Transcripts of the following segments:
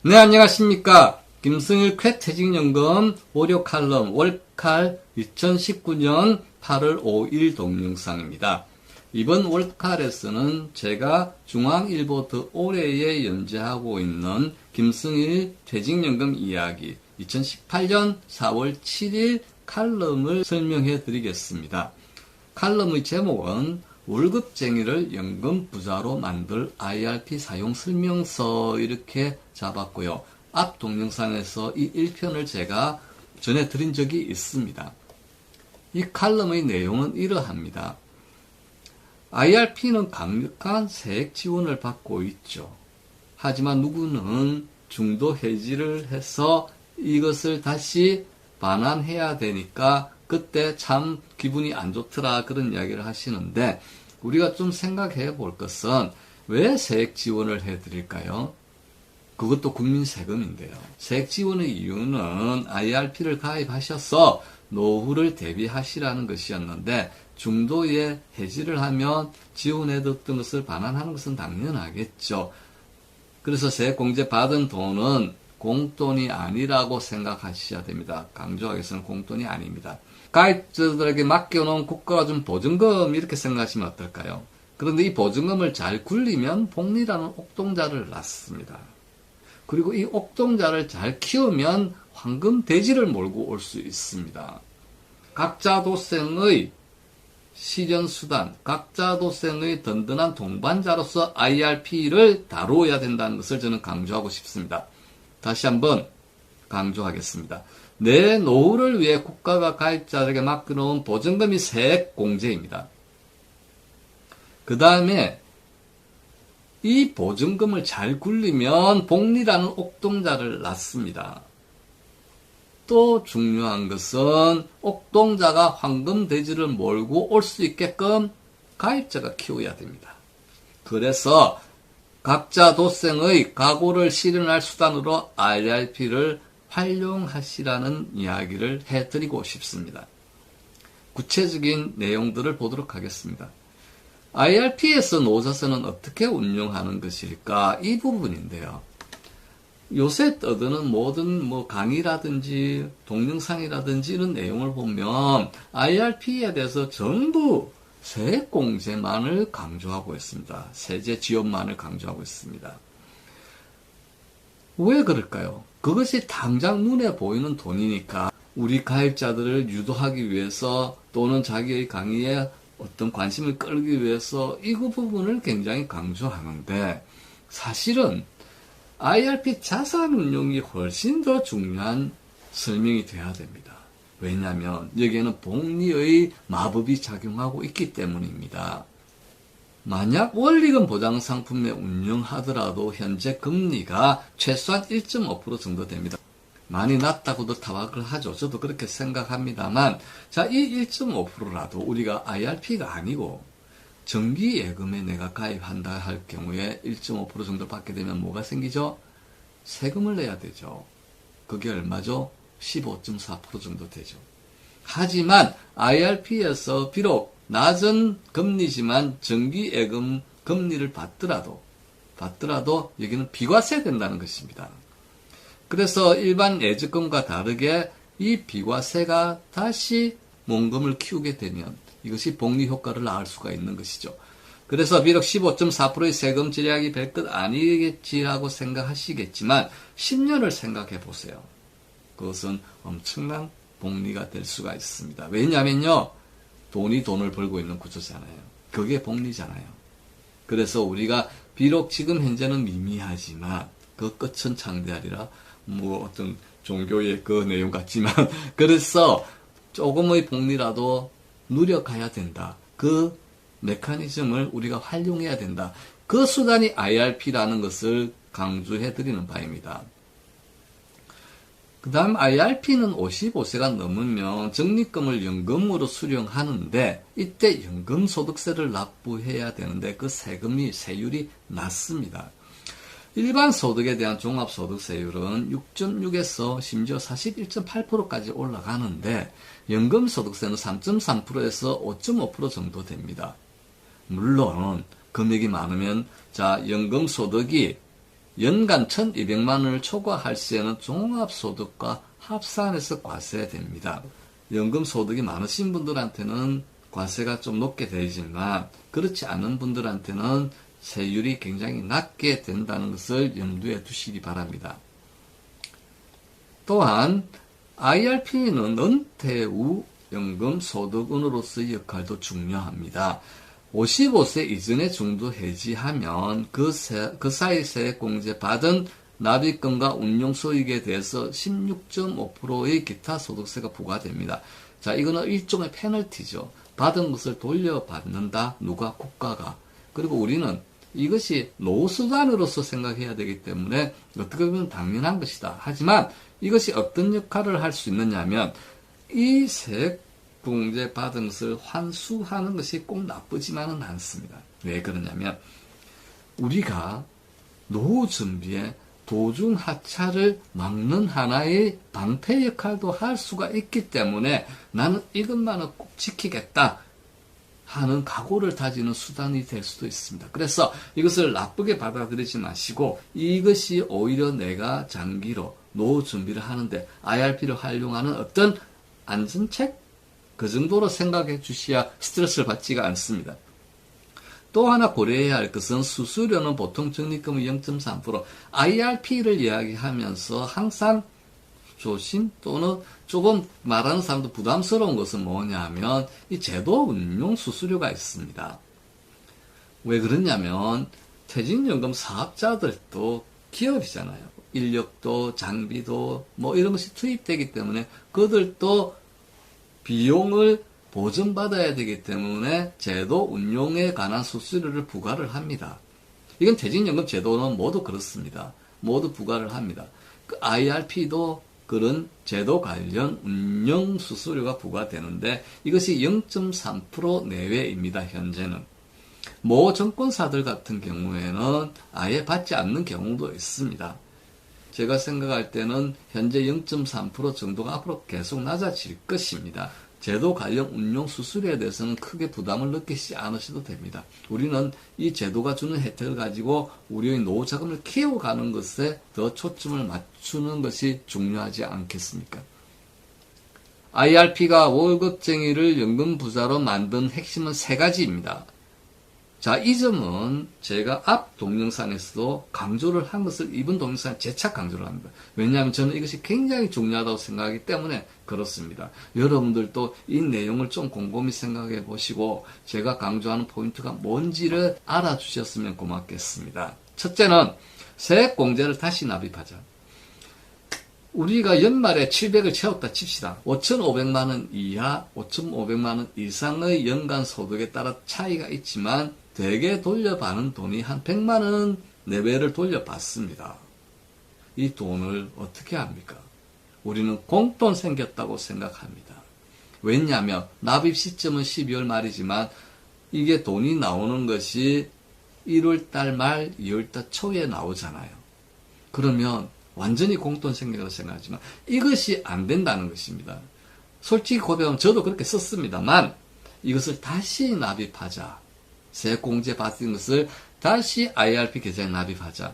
네, 안녕하십니까. 김승일 쾌퇴직연금 오류 칼럼 월칼 2019년 8월 5일 동영상입니다. 이번 월칼에서는 제가 중앙일보 더 올해에 연재하고 있는 김승일 퇴직연금 이야기 2018년 4월 7일 칼럼을 설명해 드리겠습니다. 칼럼의 제목은 월급쟁이를 연금 부자로 만들 IRP 사용 설명서 이렇게 잡았고요. 앞 동영상에서 이 1편을 제가 전해드린 적이 있습니다. 이 칼럼의 내용은 이러합니다. IRP는 강력한 세액 지원을 받고 있죠. 하지만 누구는 중도 해지를 해서 이것을 다시 반환해야 되니까 그때 참 기분이 안 좋더라 그런 이야기를 하시는데 우리가 좀 생각해 볼 것은 왜 세액 지원을 해드릴까요? 그것도 국민 세금인데요. 세액 지원의 이유는 IRP를 가입하셔서 노후를 대비하시라는 것이었는데 중도에 해지를 하면 지원해뒀던 것을 반환하는 것은 당연하겠죠. 그래서 세액공제 받은 돈은 공돈이 아니라고 생각하셔야 됩니다. 강조하겠습니다. 공돈이 아닙니다. 가입자들에게 맡겨놓은 국가가 준 보증금 이렇게 생각하시면 어떨까요? 그런데 이 보증금을 잘 굴리면 복리라는 옥동자를 낳습니다. 그리고 이 옥동자를 잘 키우면 황금 돼지를 몰고 올 수 있습니다. 각자 도생의 실현수단, 각자 도생의 든든한 동반자로서 IRP를 다루어야 된다는 것을 저는 강조하고 싶습니다. 다시 한번 강조하겠습니다. 내 노후를 위해 국가가 가입자들에게 맡겨놓은 보증금이 세액 공제입니다. 그 다음에 이 보증금을 잘 굴리면 복리라는 옥동자를 낳습니다. 또 중요한 것은 옥동자가 황금돼지를 몰고 올 수 있게끔 가입자가 키워야 됩니다. 그래서 각자 도생의 각오를 실현할 수단으로 IRP를 활용하시라는 이야기를 해드리고 싶습니다. 구체적인 내용들을 보도록 하겠습니다. IRP에서 노자세는 어떻게 운용하는 것일까? 이 부분인데요. 요새 떠드는 모든 강의라든지 동영상이라든지 이런 내용을 보면 IRP에 대해서 전부 세액공제만을 강조하고 있습니다. 세제 지원만을 강조하고 있습니다. 왜 그럴까요? 그것이 당장 눈에 보이는 돈이니까 우리 가입자들을 유도하기 위해서 또는 자기의 강의에 어떤 관심을 끌기 위해서 이 부분을 굉장히 강조하는데 사실은 IRP 자산 운용이 훨씬 더 중요한 설명이 돼야 됩니다. 왜냐하면 여기에는 복리의 마법이 작용하고 있기 때문입니다. 만약 원리금 보장 상품에 운용하더라도 현재 금리가 최소한 1.5% 정도 됩니다. 많이 낮다고도 타박을 하죠. 저도 그렇게 생각합니다만 자, 이 1.5%라도 우리가 IRP가 아니고 정기예금에 내가 가입한다 할 경우에 1.5% 정도 받게 되면 뭐가 생기죠? 세금을 내야 되죠. 그게 얼마죠? 15.4% 정도 되죠. 하지만 IRP에서 비록 낮은 금리지만 정기예금 금리를 받더라도 여기는 비과세 된다는 것입니다. 그래서 일반 예적금과 다르게 이 비과세가 다시 몽금을 키우게 되면 이것이 복리 효과를 낳을 수가 있는 것이죠. 그래서 비록 15.4%의 세금 절약이 될 것 아니겠지라고 생각하시겠지만 10년을 생각해 보세요. 그것은 엄청난 복리가 될 수가 있습니다. 왜냐하면요. 돈이 돈을 벌고 있는 구조잖아요. 그게 복리잖아요. 그래서 우리가 비록 지금 현재는 미미하지만 그 끝은 창대하리라 어떤 종교의 그 내용 같지만 그래서 조금의 복리라도 누려가야 된다. 그 메커니즘을 우리가 활용해야 된다. 그 수단이 IRP라는 것을 강조해드리는 바입니다. 그 다음 IRP는 55세가 넘으면 적립금을 연금으로 수령하는데 이때 연금소득세를 납부해야 되는데 그 세율이 낮습니다. 일반 소득에 대한 종합소득세율은 6.6에서 심지어 41.8%까지 올라가는데 연금소득세는 3.3%에서 5.5% 정도 됩니다. 물론 금액이 많으면 자 연금소득이 연간 1,200만 원을 초과할 시에는 종합소득과 합산해서 과세됩니다. 연금소득이 많으신 분들한테는 과세가 좀 높게 되지만 그렇지 않은 분들한테는 세율이 굉장히 낮게 된다는 것을 염두에 두시기 바랍니다. 또한 IRP는 은퇴 후 연금소득은으로서의 역할도 중요합니다. 55세 이전에 중도 해지하면 그 사이 세액공제 받은 납입금과 운용소득에 대해서 16.5%의 기타 소득세가 부과됩니다. 자, 이거는 일종의 페널티죠. 받은 것을 돌려받는다. 누가? 국가가. 그리고 우리는 이것이 노후수단으로서 생각해야 되기 때문에 어떻게 보면 당연한 것이다. 하지만 이것이 어떤 역할을 할 수 있느냐 하면 이 세액공제 받은 것을 환수하는 것이 꼭 나쁘지만은 않습니다. 왜 그러냐면 우리가 노후 준비에 도중 하차를 막는 하나의 방패 역할도 할 수가 있기 때문에 나는 이것만은 꼭 지키겠다 하는 각오를 다지는 수단이 될 수도 있습니다. 그래서 이것을 나쁘게 받아들이지 마시고 이것이 오히려 내가 장기로 노후 준비를 하는데 IRP를 활용하는 어떤 안전책? 그 정도로 생각해 주셔야 스트레스를 받지가 않습니다. 또 하나 고려해야 할 것은 수수료는 보통 적립금의 0.3%, IRP를 이야기하면서 항상 조심 또는 조금 말하는 사람도 부담스러운 것은 뭐냐 하면 이 제도 운용 수수료가 있습니다. 왜 그러냐면 퇴직연금 사업자들도 기업이잖아요. 인력도 장비도 뭐 이런 것이 투입되기 때문에 그들도 비용을 보전받아야 되기 때문에 제도 운용에 관한 수수료를 부과를 합니다. 이건 퇴직연금 제도는 모두 그렇습니다. 모두 부과를 합니다. 그 IRP도 그런 제도 관련 운영 수수료가 부과되는데 이것이 0.3% 내외입니다. 현재는. 모 증권사들 같은 경우에는 아예 받지 않는 경우도 있습니다. 제가 생각할 때는 현재 0.3% 정도가 앞으로 계속 낮아질 것입니다. 제도 관련 운용 수수료에 대해서는 크게 부담을 느끼지 않으셔도 됩니다. 우리는 이 제도가 주는 혜택을 가지고 우리의 노후 자금을 키워가는 것에 더 초점을 맞추는 것이 중요하지 않겠습니까? IRP가 월급쟁이를 연금부자로 만든 핵심은 세 가지입니다. 자, 이 점은 제가 앞 동영상에서도 강조를 한 것을 이번 동영상에 재차 강조를 합니다. 왜냐하면 저는 이것이 굉장히 중요하다고 생각하기 때문에 그렇습니다. 여러분들도 이 내용을 좀 곰곰이 생각해 보시고 제가 강조하는 포인트가 뭔지를 알아주셨으면 고맙겠습니다. 첫째는 세액공제를 다시 납입하자. 우리가 연말에 700을 채웠다 칩시다. 5,500만 원 이하, 5,500만 원 이상의 연간 소득에 따라 차이가 있지만 대개 돌려받는 돈이 한 100만 원 내외를 돌려받습니다. 이 돈을 어떻게 합니까? 우리는 공돈 생겼다고 생각합니다. 왜냐하면 납입 시점은 12월 말이지만 이게 돈이 나오는 것이 1월달 말, 2월달 초에 나오잖아요. 그러면 완전히 공돈 생겼다고 생각하지만 이것이 안 된다는 것입니다. 솔직히 고백하면 저도 그렇게 썼습니다만 이것을 다시 납입하자. 세액공제 받은 것을 다시 IRP 계좌에 납입하자.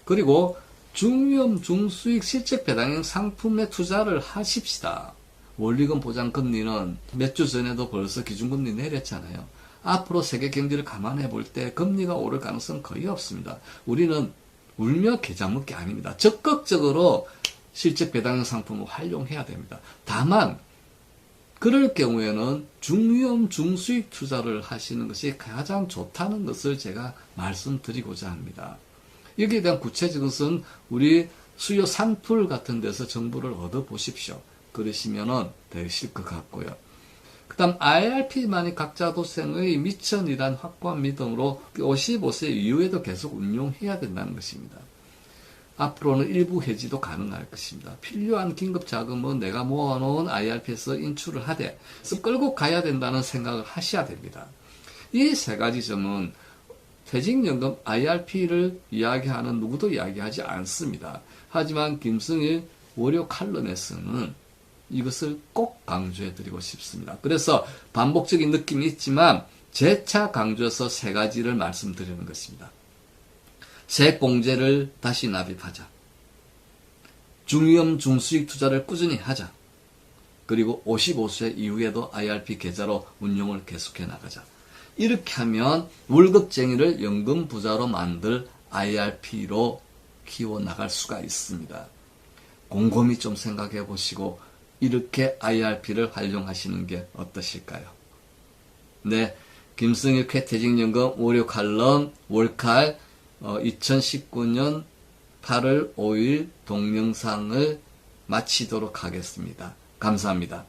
그리고 중위험 중수익 실적 배당형 상품에 투자를 하십시다. 원리금 보장 금리는 몇 주 전에도 벌써 기준금리 내렸잖아요. 앞으로 세계 경제를 감안해 볼 때 금리가 오를 가능성은 거의 없습니다. 우리는 울며 계좌 먹기 아닙니다. 적극적으로 실적 배당형 상품을 활용해야 됩니다. 다만 그럴 경우에는 중위험 중수익 투자를 하시는 것이 가장 좋다는 것을 제가 말씀드리고자 합니다. 여기에 대한 구체적인 것은 우리 수요 산풀 같은 데서 정보를 얻어보십시오. 그러시면 되실 것 같고요. 그 다음 IRP만이 각자 도생의 미천이란 확고한 믿음으로 55세 이후에도 계속 운용해야 된다는 것입니다. 앞으로는 일부 해지도 가능할 것입니다. 필요한 긴급 자금은 내가 모아놓은 IRP에서 인출을 하되 끌고 가야 된다는 생각을 하셔야 됩니다. 이 세 가지 점은 퇴직연금 IRP를 이야기하는 누구도 이야기하지 않습니다. 하지만 김승일 월요 칼럼에서는 이것을 꼭 강조해드리고 싶습니다. 그래서 반복적인 느낌이 있지만 재차 강조해서 세 가지를 말씀드리는 것입니다. 세공제를 다시 납입하자. 중위험 중수익 투자를 꾸준히 하자. 그리고 55세 이후에도 IRP 계좌로 운용을 계속해 나가자. 이렇게 하면 월급쟁이를 연금 부자로 만들 IRP로 키워나갈 수가 있습니다. 곰곰이 좀 생각해 보시고 이렇게 IRP를 활용하시는 게 어떠실까요? 네, 김승일 쾌퇴직연금 월요 칼럼 월칼 2019년 8월 5일 동영상을 마치도록 하겠습니다. 감사합니다.